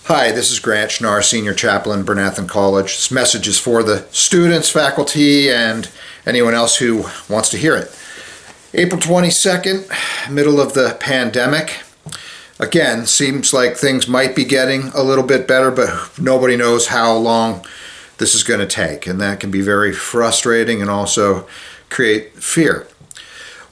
Hi, this is Grant Schnarr, Senior Chaplain, Bernathen College. This message is for the students, faculty, and anyone else who wants to hear it. April 22nd, middle of the pandemic. Again, seems like things might be getting a little bit better, but nobody knows how long this is going to take, and that can be very frustrating and also create fear.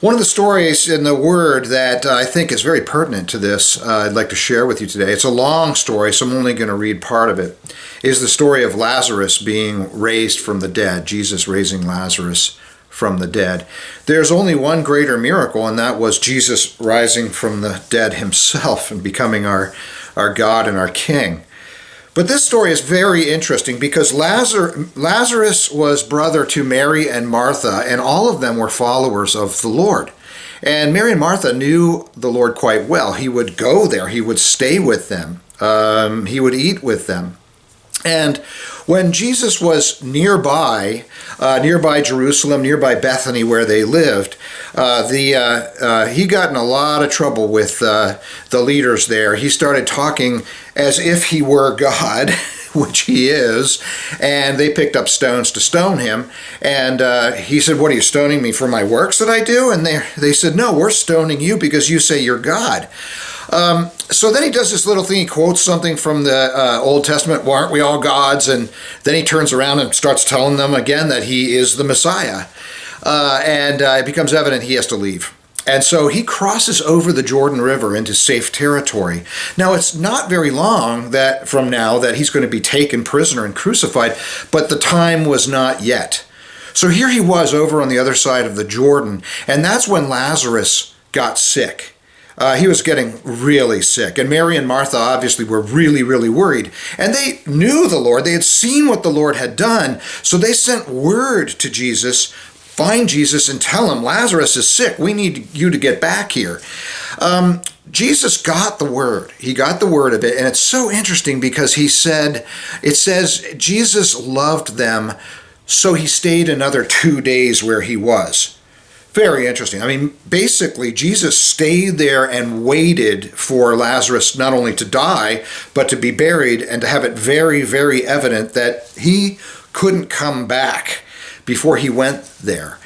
One of the stories in the Word that I think is very pertinent to this, I'd like to share with you today. It's a long story, so I'm only going to read part of it. Is the story of Lazarus being raised from the dead, Jesus raising Lazarus from the dead. There's only one greater miracle, and that was Jesus rising from the dead himself and becoming our God and our King. But this story is very interesting because Lazarus was brother to Mary and Martha, and all of them were followers of the Lord. And Mary and Martha knew the Lord quite well. He would go there. He would stay with them. He would eat with them. And when Jesus was nearby Jerusalem, nearby Bethany where they lived, he got in a lot of trouble with the leaders there. He started talking as if he were God, which he is, and they picked up stones to stone him. And he said, "What are you stoning me for my works that I do?" And they said, "No, we're stoning you because you say you're God." So then he does this little thing. He quotes something from the Old Testament, "Well, aren't we all gods?" And then he turns around and starts telling them again that he is the Messiah. And it becomes evident he has to leave. And so he crosses over the Jordan River into safe territory. Now, it's not very long from now that he's going to be taken prisoner and crucified, but the time was not yet. So here he was over on the other side of the Jordan, and that's when Lazarus got sick. He was getting really sick, and Mary and Martha obviously were really, really worried. And they knew the Lord. They had seen what the Lord had done, so they sent word to Jesus, "Find Jesus and tell him Lazarus is sick. We need you to get back here." Jesus got the word. He got the word of it, and it's so interesting because it says Jesus loved them, so he stayed another 2 days where he was. Very interesting. I mean, basically, Jesus stayed there and waited for Lazarus not only to die, but to be buried and to have it very, very evident that he couldn't come back before he went there.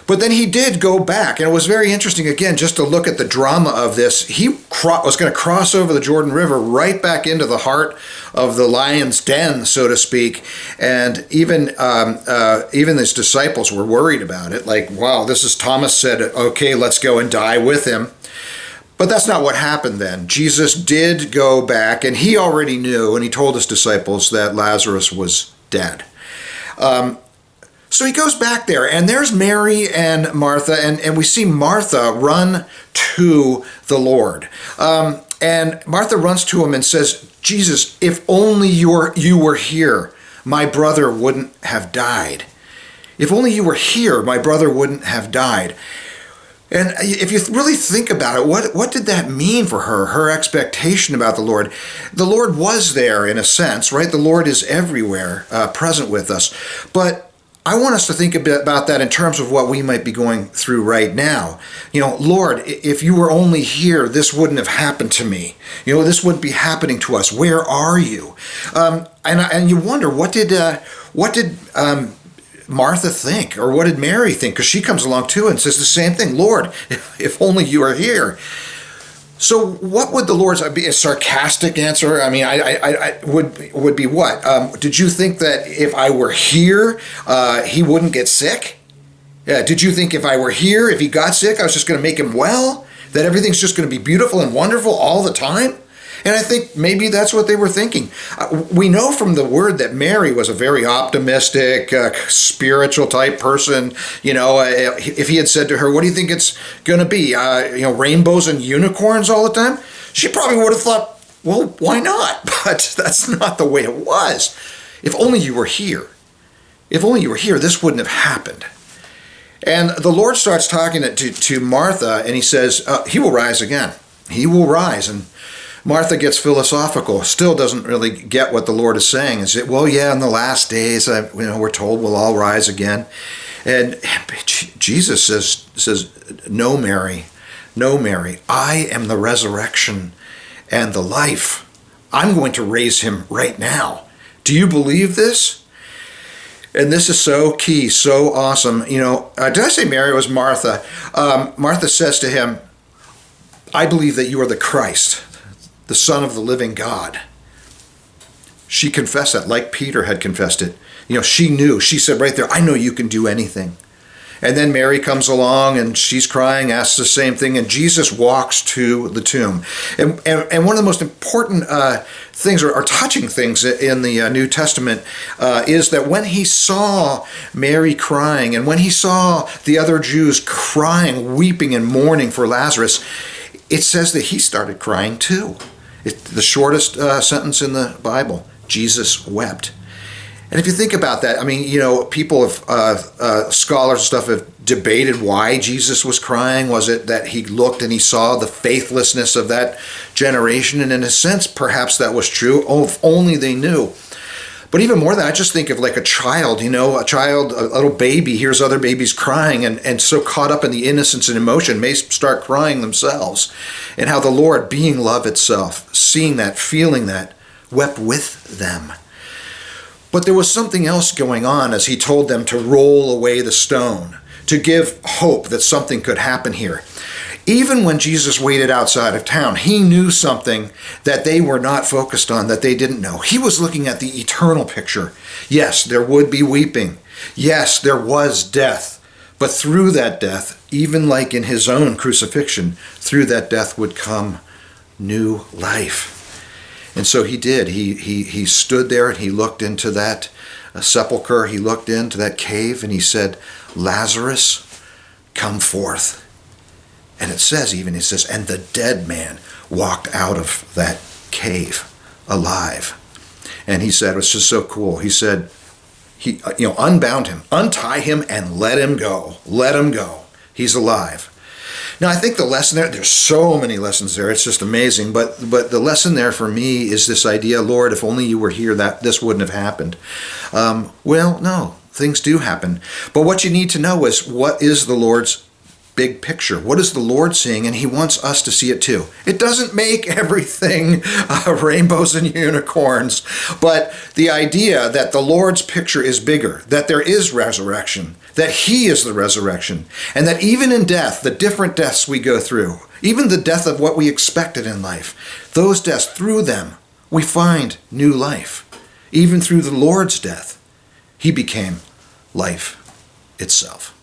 But then he did go back, and it was very interesting, again, just to look at the drama of this. He was going to cross over the Jordan River right back into the heart of the lion's den, so to speak, and even his disciples were worried about it, like, wow, Thomas said, okay, let's go and die with him. But that's not what happened then. Jesus did go back, and he already knew, and he told his disciples that Lazarus was dead. So he goes back there, and there's Mary and Martha, and we see Martha run to the Lord. And Martha runs to him and says, "Jesus, if only you were here, my brother wouldn't have died. If only you were here, my brother wouldn't have died." And if you really think about it, what did that mean for her expectation about the Lord? The Lord was there in a sense, right? The Lord is everywhere, present with us. But I want us to think a bit about that in terms of what we might be going through right now. Lord, if you were only here, this wouldn't have happened to me. This wouldn't be happening to us. Where are you? And you wonder, what did Martha think, or what did Mary think? Because she comes along too and says the same thing. Lord, if only you were here. So what would the Lord's be? A sarcastic answer? I mean, I would be what? Did you think that if I were here, he wouldn't get sick? Yeah. Did you think if I were here, if he got sick, I was just going to make him well? That everything's just going to be beautiful and wonderful all the time? And I think maybe that's what they were thinking. We know from the word that Mary was a very optimistic, spiritual type person. If he had said to her, "What do you think it's going to be? Rainbows and unicorns all the time?" She probably would have thought, "Well, why not?" But that's not the way it was. If only you were here. If only you were here, this wouldn't have happened. And the Lord starts talking to Martha, and he says, he will rise again. He will rise. And Martha gets philosophical, still doesn't really get what the Lord is saying. And says, well, yeah, in the last days, we're told we'll all rise again. And Jesus says, no, Mary, I am the resurrection and the life. I'm going to raise him right now. Do you believe this? And this is so key, so awesome. Did I say Mary? It was Martha. Martha says to him, I believe that you are the Christ, the Son of the living God. She confessed that, like Peter had confessed it. She knew. She said right there, I know you can do anything. And then Mary comes along and she's crying, asks the same thing, and Jesus walks to the tomb. And one of the most important things, or touching things in the New Testament, is that when he saw Mary crying, and when he saw the other Jews crying, weeping and mourning for Lazarus, it says that he started crying too. It's the shortest sentence in the Bible. Jesus wept. And if you think about that, people have, scholars and stuff have debated why Jesus was crying. Was it that he looked and he saw the faithlessness of that generation? And in a sense, perhaps that was true. Oh, if only they knew. But even more than that, I just think of like a child, a little baby hears other babies crying and so caught up in the innocence and emotion may start crying themselves. And how the Lord, being love itself, seeing that, feeling that, wept with them. But there was something else going on as he told them to roll away the stone, to give hope that something could happen here. Even when Jesus waited outside of town, he knew something that they were not focused on, that they didn't know. He was looking at the eternal picture. Yes, there would be weeping. Yes, there was death. But through that death, even like in his own crucifixion, through that death would come new life. And so he did. He stood there and he looked into that sepulcher. He looked into that cave and he said, Lazarus, come forth. And it says, and the dead man walked out of that cave alive. And he said, it's just so cool. He said, unbound him, untie him and let him go. Let him go. He's alive. Now, I think the lesson there's so many lessons there. It's just amazing. But the lesson there for me is this idea, Lord, if only you were here, that this wouldn't have happened. Well, no, things do happen. But what you need to know is, what is the Lord's big picture? What is the Lord seeing? And he wants us to see it too. It doesn't make everything rainbows and unicorns, but the idea that the Lord's picture is bigger, that there is resurrection, that he is the resurrection, and that even in death, the different deaths we go through, even the death of what we expected in life, those deaths, through them, we find new life. Even through the Lord's death, he became life itself.